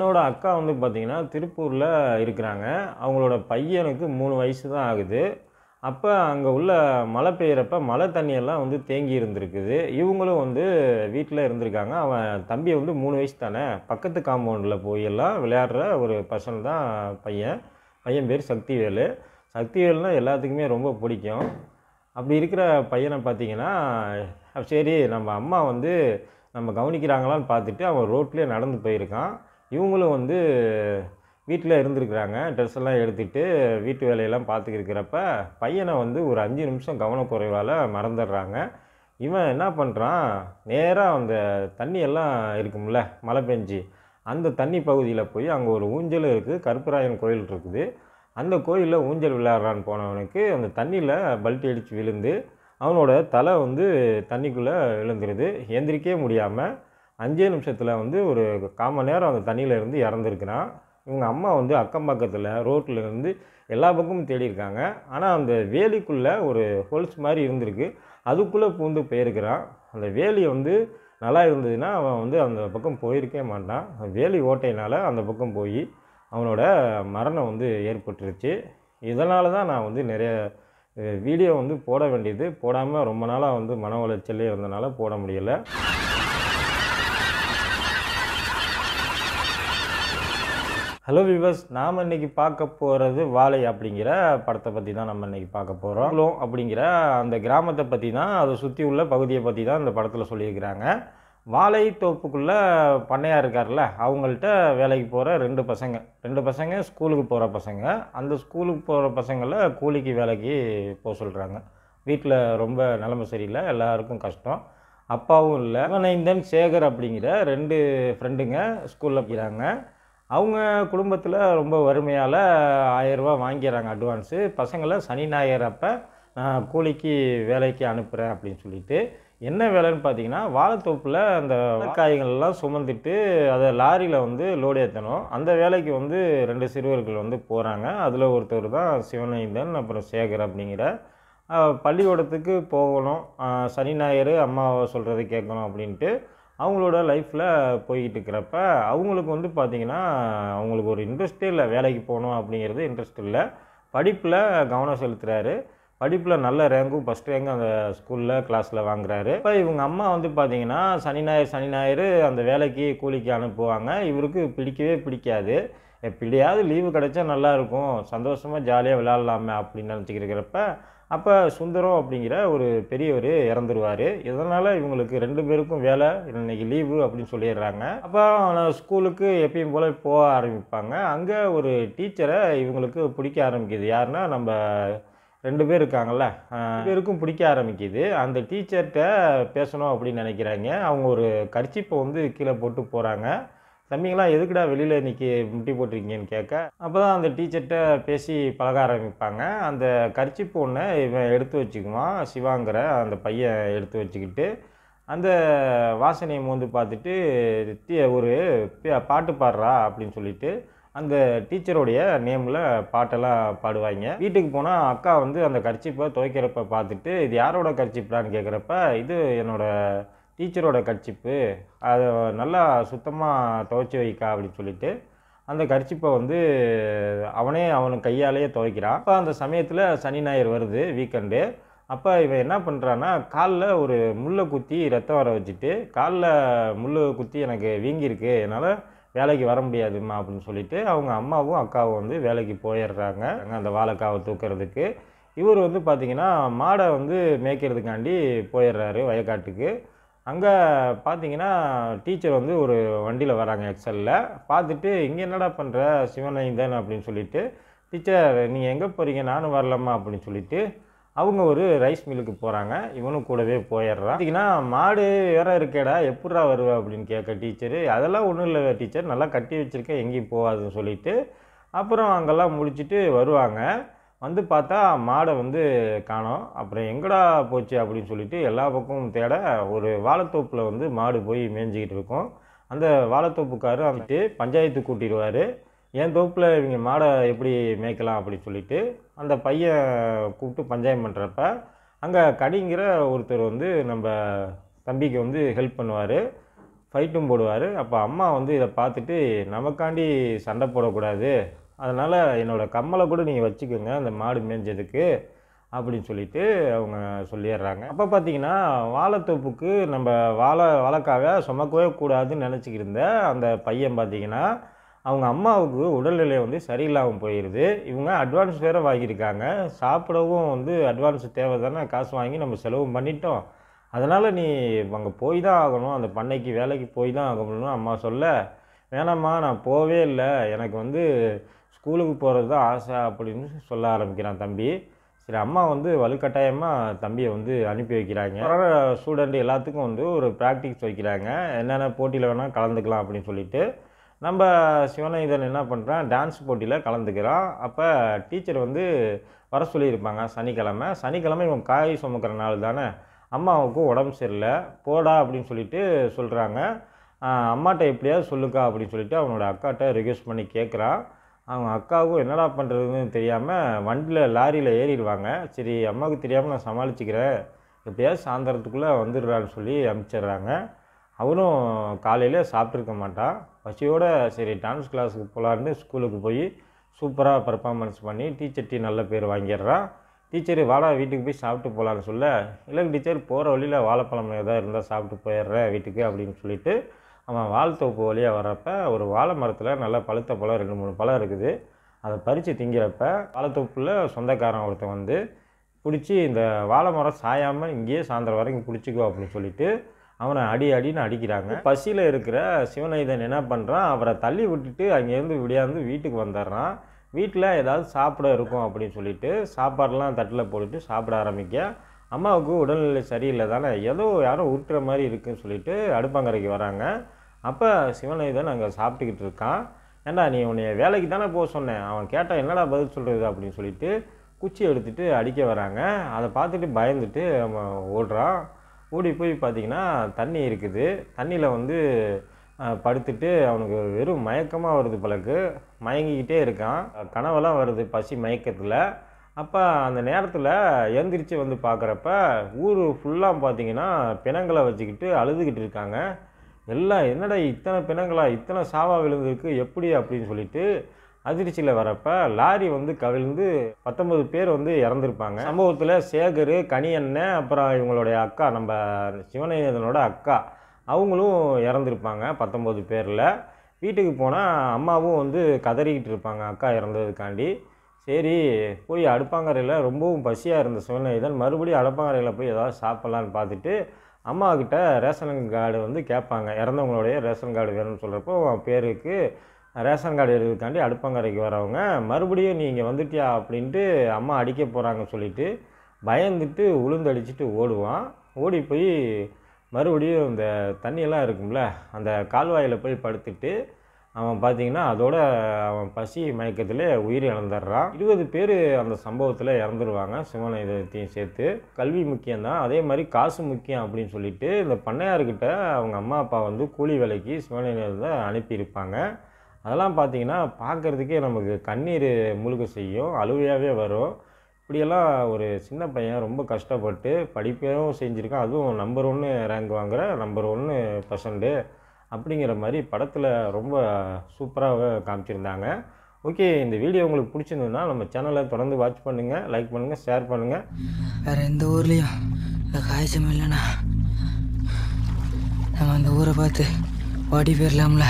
என்னோட அக்கா வந்து பார்த்தீங்கன்னா, திருப்பூர்ல இருக்கிறாங்க. அவங்களோட பையனுக்கு 3 வயசு தான் ஆகுது. அப்ப அங்க உள்ள மழை பெய்யறப்ப மழை தண்ணி எல்லாம் வந்து தேங்கி இருந்திருக்குது. இவங்களும் வந்து வீட்ல இருந்திருக்காங்க. அவன் தம்பி வந்து 3 வயசு தானே, பக்கத்து காம்பவுண்ட்ல போய் எல்லாம் விளையாடுற ஒரு பர்சன் தான் பையன். பையன் பேரு சக்திவேலு. சக்திவேலுனா எல்லாத்துக்குமே ரொம்ப பிடிக்கும். அப்படி இருக்கிற பையன பார்த்தீங்கன்னா, சரி நம்ம அம்மா வந்து நம்ம கவனிக்கிறாங்களான்னு பார்த்துட்டு அவன் ரோட்லயே நடந்து போயிருக்கான். இவங்களும் வந்து வீட்ல இருந்திருக்கிறாங்க. ட்ரெஸ் எல்லாம் எடுத்துட்டு வீட்டு வேலையெல்லாம் பார்த்துக்கிறப்ப பையனை வந்து ஒரு 5 நிமிஷம் கவனக்குறைவால மறந்துடுறாங்க. இவன் என்ன பண்ணுறான், நேரா அந்த தண்ணி எல்லாம் இருக்கும்ல மழை பெஞ்சு, அந்த தண்ணி பகுதியில் போய் அங்கே ஒரு ஊஞ்சல் இருக்குது, கருப்பராயன் கோயில் இருக்குது. அந்த கோயிலில் ஊஞ்சல் விளையாடுறான்னு போனவனுக்கு அந்த தண்ணியில் பல்ட்டி அடித்து விழுந்து அவனோட தலை வந்து தண்ணிக்குள்ளே விழுந்துருது. எந்திரிக்கவே முடியாமல் 5 நிமிஷத்தில் வந்து ஒரு 1/4 மணி நேரம் அந்த தண்ணியில் இருந்து இறந்துருக்கிறான். இவங்க அம்மா வந்து அக்கம் பக்கத்தில் ரோட்டில் இருந்து எல்லா பக்கமும் தேடி இருக்காங்க. ஆனால் அந்த வேலிக்குள்ளே ஒரு ஹோல்ஸ் மாதிரி இருந்திருக்கு, அதுக்குள்ளே பூந்து போயிருக்கிறான். அந்த வேலி வந்து நல்லா இருந்ததுன்னா அவன் வந்து அந்த பக்கம் போயிருக்கவே மாட்டான். வேலி ஓட்டையினால் அந்த பக்கம் போய் அவனோட மரணம் வந்து ஏற்பட்டுருச்சு. இதனால தான் நான் வந்து நிறைய வீடியோ வந்து போட வேண்டியது, போடாமல் ரொம்ப நாளாக வந்து மன உளைச்சலே இருந்தனால போட முடியலை. ஹலோ வியூவர்ஸ், நாம் இன்றைக்கி பார்க்க போகிறது வாழை அப்படிங்கிற படத்தை பற்றி தான் நம்ம இன்றைக்கி பார்க்க போகிறோம். குளம் அப்படிங்கிற அந்த கிராமத்தை பற்றி தான், அதை சுற்றி உள்ள பகுதியை பற்றி தான் இந்த படத்தில் சொல்லியிருக்கிறாங்க. வாழை தோப்புக்குள்ளே பண்ணையார் இருக்கார்ல, அவங்கள்ட்ட வேலைக்கு போகிற 2 பசங்க ஸ்கூலுக்கு போகிற பசங்க. அந்த ஸ்கூலுக்கு போகிற பசங்களில் கூலிக்கு வேலைக்கு போக சொல்கிறாங்க. வீட்டில் ரொம்ப நிலைமை சரியில்லை, எல்லாருக்கும் கஷ்டம். அப்பாவும் இல்லை. சிவனைந்தன், சேகர் அப்படிங்கிற 2 ஃப்ரெண்டுங்க ஸ்கூலில் இருக்கிறாங்க. அவங்க குடும்பத்தில் ரொம்ப வறுமையால் 1000 ரூபா வாங்கிடுறாங்க அட்வான்ஸு. பசங்களை சனி ஞாயிறு அப்போ நான் கூலிக்கு வேலைக்கு அனுப்புகிறேன் அப்படின்னு சொல்லிட்டு. என்ன வேலைன்னு பார்த்தீங்கன்னா, வாழைத்தோப்பில் அந்த காய்கள்லாம் சுமந்துட்டு அதை லாரியில் வந்து லோடு ஏற்றணும். அந்த வேலைக்கு வந்து 2 சிறுவர்கள் வந்து போகிறாங்க. அதில் ஒருத்தர் தான் சிவனைந்தன், அப்புறம் சேகர் அப்படிங்கிற. பள்ளிக்கூடத்துக்கு போகணும், சனி ஞாயிறு அம்மாவை சொல்கிறத கேட்கணும் அப்படின்ட்டு அவங்களோட லைஃப்பில் போய்கிட்டு இருக்கிறப்ப அவங்களுக்கு வந்து பார்த்திங்கன்னா, அவங்களுக்கு ஒரு இன்ட்ரெஸ்ட்டே இல்லை, வேலைக்கு போகணும் அப்படிங்கிறது இன்ட்ரெஸ்ட் இல்லை. படிப்பில் கவனம் செலுத்துகிறாரு. படிப்பில் நல்ல ரேங்கும், ஃபஸ்ட் ரேங்கும் அந்த ஸ்கூலில் கிளாஸில் வாங்குறாரு. இப்போ இவங்க அம்மா வந்து பார்த்திங்கன்னா சனி ஞாயிறு அந்த வேலைக்கு கூலிக்கு அனுப்புவாங்க. இவருக்கு பிடிக்கவே பிடிக்காது. எப்படியாவது லீவு கிடைச்சா நல்லாயிருக்கும், சந்தோஷமாக ஜாலியாக விளையாடலாமே அப்படின்னு நினச்சிக்கிறப்ப அப்போ சுந்தரம் அப்படிங்கிற ஒரு பெரியவர் இறந்துருவார். இதனால் இவங்களுக்கு 2 பேருக்கும் வேலை இன்றைக்கி லீவு அப்படின்னு சொல்லிடுறாங்க. அப்போ ஸ்கூலுக்கு எப்பயும் போல் போக ஆரம்பிப்பாங்க. அங்கே ஒரு டீச்சரை இவங்களுக்கு பிடிக்க ஆரம்பிக்குது. யாருன்னா நம்ம 2 பேர் இருக்காங்கள்ல, 2 பேருக்கும் பிடிக்க ஆரம்பிக்குது. அந்த டீச்சர்கிட்ட பேசணும் அப்படின்னு நினைக்கிறாங்க. அவங்க ஒரு கர்ச்சீப்பை வந்து கீழே போட்டு போகிறாங்க. தம்பிங்களா எதுக்குடா வெளியில் இன்றைக்கி முட்டி போட்டிருக்கீங்கன்னு கேட்க, அப்போ தான் அந்த டீச்சர்கிட்ட பேசி பழக ஆரம்பிப்பாங்க. அந்த கர்ச்சீப்பு ஒன்று இவன் எடுத்து வச்சுக்குவான், சிவாங்கிற அந்த பையன் எடுத்து வச்சுக்கிட்டு அந்த வாசனையை மோந்து பார்த்துட்டு ஒரு பாட்டு பாடுறா அப்படின்னு சொல்லிட்டு அந்த டீச்சருடைய நேமில் பாட்டெல்லாம் பாடுவாங்க. வீட்டுக்கு போனால் அக்கா வந்து அந்த கர்ச்சீப்பை துவைக்கிறப்ப பார்த்துட்டு, இது யாரோட கர்ச்சீப்டான்னு கேட்குறப்ப, இது என்னோடய டீச்சரோட கர்ச்சீப்பு, அதை நல்லா சுத்தமாக துவைச்சி வைக்கா அப்படின்னு சொல்லிட்டு அந்த கர்ச்சீப்பை வந்து அவனுக்கு கையாலேயே துவைக்கிறான். அப்போ அந்த சமயத்தில் சனி ஞாயிறு வருது, வீக்கெண்டு. அப்போ இவன் என்ன பண்ணுறான்னா, காலில் ஒரு முள்ளை குத்தி ரத்தம் வர வச்சுட்டு, காலில் முள் குத்தி எனக்கு வீங்கியிருக்கு, என்னால் வேலைக்கு வர முடியாதும்மா அப்படின்னு சொல்லிட்டு அவங்க அம்மாவும் அக்காவும் வந்து வேலைக்கு போயிடுறாங்க அந்த வாழைக்காவை தூக்கிறதுக்கு. இவர் வந்து பார்த்திங்கன்னா மாடை வந்து மேய்க்கிறதுக்காண்டி போயிடுறாரு வயக்காட்டுக்கு. அங்கே பார்த்தீங்கன்னா டீச்சர் வந்து ஒரு வண்டியில் வராங்க எக்ஸலில். பார்த்துட்டு, இங்கே என்னடா பண்ணுற சிவனைந்தன் அப்படின்னு சொல்லிட்டு, டீச்சர் நீங்கள் எங்கே போகிறீங்க, நானும் வரலாமா அப்படின்னு சொல்லிட்டு அவங்க ஒரு ரைஸ் மில்லுக்கு போகிறாங்க. இவனும் கூடவே போயிடுறான். பார்த்தீங்கன்னா மாடு வேற இருக்கேடா, எப்பட்றா வருவ அப்படின்னு கேட்க டீச்சரு, அதெல்லாம் ஒன்றும் இல்லை டீச்சர், நல்லா கட்டி வச்சுருக்கேன், எங்கேயும் போகாதுன்னு சொல்லிட்டு அப்புறம் அங்கெல்லாம் முடிச்சுட்டு வருவாங்க. வந்து பார்த்தா மாடை வந்து காணோம். அப்புறம் எங்கடா போச்சு அப்படின்னு சொல்லிட்டு எல்லா பக்கமும் தேட ஒரு வாழைத்தோப்பில் வந்து மாடு போய் மேய்ஞ்சிக்கிட்டு இருக்கும். அந்த வாழைத்தோப்புக்காரர் வந்துட்டு பஞ்சாயத்து கூட்டிடுவார். என் தோப்பில் இவங்க மாடை எப்படி மேய்க்கலாம் அப்படின்னு சொல்லிட்டு அந்த பையன் கூப்பிட்டு பஞ்சாயம் பண்ணுறப்ப அங்கே கடிங்கிற ஒருத்தர் வந்து நம்ம தம்பிக்கு வந்து ஹெல்ப் பண்ணுவார். ஃபைட்டும் போடுவார். அப்போ அம்மா வந்து இதை பார்த்துட்டு நமக்காண்டி சண்டை போடக்கூடாது, அதனால் என்னோடய கம்மலை கூட நீங்கள் வச்சுக்கோங்க அந்த மாடு மேய்ஞ்சதுக்கு அப்படின்னு சொல்லிட்டு அவங்க சொல்லிடுறாங்க. அப்போ பார்த்தீங்கன்னா வாழைத்தோப்புக்கு நம்ம வாழைக்காக சுமக்கவே கூடாதுன்னு நினச்சிக்கிட்டு இருந்த அந்த பையன் பார்த்தீங்கன்னா அவங்க அம்மாவுக்கு உடல்நிலை வந்து சரியில்லாமல் போயிடுது. இவங்க அட்வான்ஸ் வேறு வாங்கியிருக்காங்க, சாப்பிடவும் வந்து அட்வான்ஸ் தேவை தானே, காசு வாங்கி நம்ம செலவு பண்ணிட்டோம், அதனால் நீ அங்கே போய் தான் ஆகணும், அந்த பண்ணைக்கு வேலைக்கு போய் தான் ஆகணும்னு அம்மா சொல்ல, வேணாம்மா நான் போவே இல்லை, எனக்கு வந்து ஸ்கூலுக்கு போகிறது தான் ஆசை அப்படின்னு சொல்ல ஆரம்பிக்கிறான் தம்பி. சரி, அம்மா வந்து வலுக்கட்டாயமாக தம்பியை வந்து அனுப்பி வைக்கிறாங்க. வர ஸ்டூடெண்ட் எல்லாத்துக்கும் வந்து ஒரு ப்ராக்டிக்ஸ் வைக்கிறாங்க, என்னென்ன போட்டியில் வேணால் கலந்துக்கலாம் அப்படின்னு சொல்லிட்டு. நம்ம சிவநேதன் என்ன பண்ணுறான், டான்ஸ் போட்டியில் கலந்துக்கிறான். அப்போ டீச்சர் வந்து வர சொல்லியிருப்பாங்க சனிக்கிழமை இவன் காய் சுமக்கிற நாள் தானே, அம்மாவுக்கு உடம்பு சரியில்லை, போடா அப்படின்னு சொல்லிட்டு சொல்கிறாங்க. அம்மாட்ட எப்படியாவது சொல்லுக்கா அப்படின்னு சொல்லிட்டு அவனோட அக்காட்ட ரிக்வெஸ்ட் பண்ணி கேட்குறான். அவங்க அக்காவுக்கும் என்னடா பண்ணுறதுன்னு தெரியாமல் வண்டியில் லாரியில் ஏறிடுவாங்க. சரி, அம்மாவுக்கு தெரியாமல் நான் சமாளிச்சுக்கிறேன், எப்படியாவது சாயந்தரத்துக்குள்ளே வந்துடுறான்னு சொல்லி அனுப்பிச்சிடுறாங்க. அவனும் காலையில் சாப்பிட்ருக்க மாட்டான், பசியோடு சரி டான்ஸ் கிளாஸுக்கு போகலான்னு ஸ்கூலுக்கு போய் சூப்பராக பர்ஃபார்மன்ஸ் பண்ணி டீச்சர்ட்டி நல்ல பேர் வாங்கிடுறான். டீச்சர் வாடா வீட்டுக்கு போய் சாப்பிட்டு போகலான்னு சொல்ல, இல்லைங்க டீச்சர் போகிற வழியில் வாழைப்பழம் எதாவது இருந்தால் சாப்பிட்டு போயிடுறேன் வீட்டுக்கு அப்படின்னு சொல்லிட்டு அவன் வாழைத்தோப்பு வழியாக வர்றப்ப ஒரு வாழை மரத்தில் நல்லா பழுத்த பழம் 2-3 பழம் இருக்குது. அதை பறித்து திங்கிறப்ப வாழைத்தோப்பில் சொந்தக்காரன் ஒருத்தன் வந்து பிடிச்சி இந்த வாழை மரம் சாயாமல் இங்கேயே சாயந்தரம் வரைக்கும் பிடிச்சிக்கோ அப்படின்னு சொல்லிட்டு அவனை அடின்னு அடிக்கிறாங்க. பசியில் இருக்கிற சிவநேதன் என்ன பண்ணுறான், அவரை தள்ளி விட்டுட்டு அங்கேருந்து விடியாந்து வீட்டுக்கு வந்துடுறான். வீட்டில் ஏதாவது சாப்பிட இருக்கும் அப்படின்னு சொல்லிட்டு சாப்பாடெலாம் தட்டில் போட்டுட்டு சாப்பிட ஆரம்பிக்க, அம்மாவுக்கு உடல்நிலை சரியில்லை தானே, ஏதோ யாரோ ஊட்டுற மாதிரி இருக்குதுன்னு சொல்லிட்டு அடுப்பாங்கரைக்கு வராங்க. அப்போ சிவநேதன் அங்கே சாப்பிட்டுக்கிட்டு இருக்கான். ஏண்டா நீ உன்னைய வேலைக்கு தானே போக சொன்னேன், அவன் கேட்டால் என்னடா பதில் சொல்கிறது அப்படின்னு சொல்லிட்டு குச்சி எடுத்துகிட்டு அடிக்க வராங்க. அதை பார்த்துட்டு பயந்துட்டு அவன் ஓடுறான். ஓடி போய் பார்த்திங்கன்னா தண்ணி இருக்குது, தண்ணியில் வந்து படுத்துட்டு அவனுக்கு வெறும் மயக்கமாக வருது பழக்கு, மயங்கிக்கிட்டே இருக்கான், கனவெல்லாம் வருது பசி மயக்கத்தில். அப்போ அந்த நேரத்தில் எழுந்திரிச்சு வந்து பார்க்குறப்ப ஊர் ஃபுல்லாக பார்த்திங்கன்னா பிணங்களை வச்சுக்கிட்டு அழுதுகிட்டு இருக்காங்க. எல்லாம் என்னடா இத்தனை பிணங்களா, இத்தனை சாவா விழுந்திருக்கு எப்படி அப்படின்னு சொல்லிட்டு அதிர்ச்சியில் வரப்ப லாரி வந்து கவிழ்ந்து 19 பேர் வந்து இறந்துருப்பாங்க. சம்பவத்தில் சேகர், கனியண்ணன், அப்புறம் இவங்களுடைய அக்கா, நம்ம சிவநேதனோட அக்கா, அவங்களும் இறந்துருப்பாங்க 19 பேரில். வீட்டுக்கு போனால் அம்மாவும் வந்து கதறிக்கிட்டு இருப்பாங்க அக்கா இறந்ததுக்காண்டி. சரி போய் அடுப்பாங்கரையில் ரொம்பவும் பசியாக இருந்த சிவநேதன் மறுபடியும் அடுப்பாங்கரையில் போய் ஏதாவது சாப்பிட்லான்னு பார்த்துட்டு அம்மாக்கிட்ட ரேஷன் கார்டு வந்து கேட்பாங்க, இறந்தவங்களுடைய ரேஷன் கார்டு வேணும்னு சொல்கிறப்போ பேருக்கு ரேஷன் கார்டு எடுக்கிறதுக்காண்டி அடுப்பாங்கரைக்கு வரவங்க மறுபடியும் நீங்கள் வந்துட்டியா அப்படின்ட்டு அம்மா அடிக்க போகிறாங்கன்னு சொல்லிட்டு பயந்துட்டு உளுந்தடிச்சிட்டு ஓடுவான். ஓடி போய் மறுபடியும் இந்த தண்ணியெல்லாம் இருக்கும்ல அந்த கால்வாயில் போய் படுத்துட்டு அவன் பார்த்திங்கன்னா அதோட அவன் பசி மயக்கத்தில் உயிர் இழந்துடுறான். 20 பேர் அந்த சம்பவத்தில் இறந்துருவாங்க சிவநேதத்தையும் சேர்த்து. கல்வி முக்கியம்தான், அதே மாதிரி காசு முக்கியம் அப்படின்னு சொல்லிட்டு இந்த பண்ணையார்கிட்ட அவங்க அம்மா அப்பா வந்து கூலி வேலைக்கு சிவநேதத்தை அனுப்பியிருப்பாங்க. அதெல்லாம் பார்த்திங்கன்னா பார்க்குறதுக்கே நமக்கு கண்ணீர் முழுக்க செய்யும், அழுவையாகவே வரும். இப்படியெல்லாம் ஒரு சின்ன பையன் ரொம்ப கஷ்டப்பட்டு படிப்பையும் செஞ்சுருக்கான், அதுவும் நம்பர் 1 ரேங்க் வாங்குகிற நம்பர் 1% அப்படிங்கிற மாதிரி படத்தில் ரொம்ப சூப்பராக காமிச்சிருந்தாங்க. ஓகே, இந்த வீடியோ உங்களுக்கு பிடிச்சிருந்ததுன்னா நம்ம சேனலை தொடர்ந்து வாட்ச் பண்ணுங்கள், லைக் பண்ணுங்கள், ஷேர் பண்ணுங்கள். வேறு எந்த ஊர்லேயும் இந்த காய்ச்சல் இல்லைண்ணா, நம்ம அந்த ஊரை பார்த்து ஓடி போயிடலாம்ல.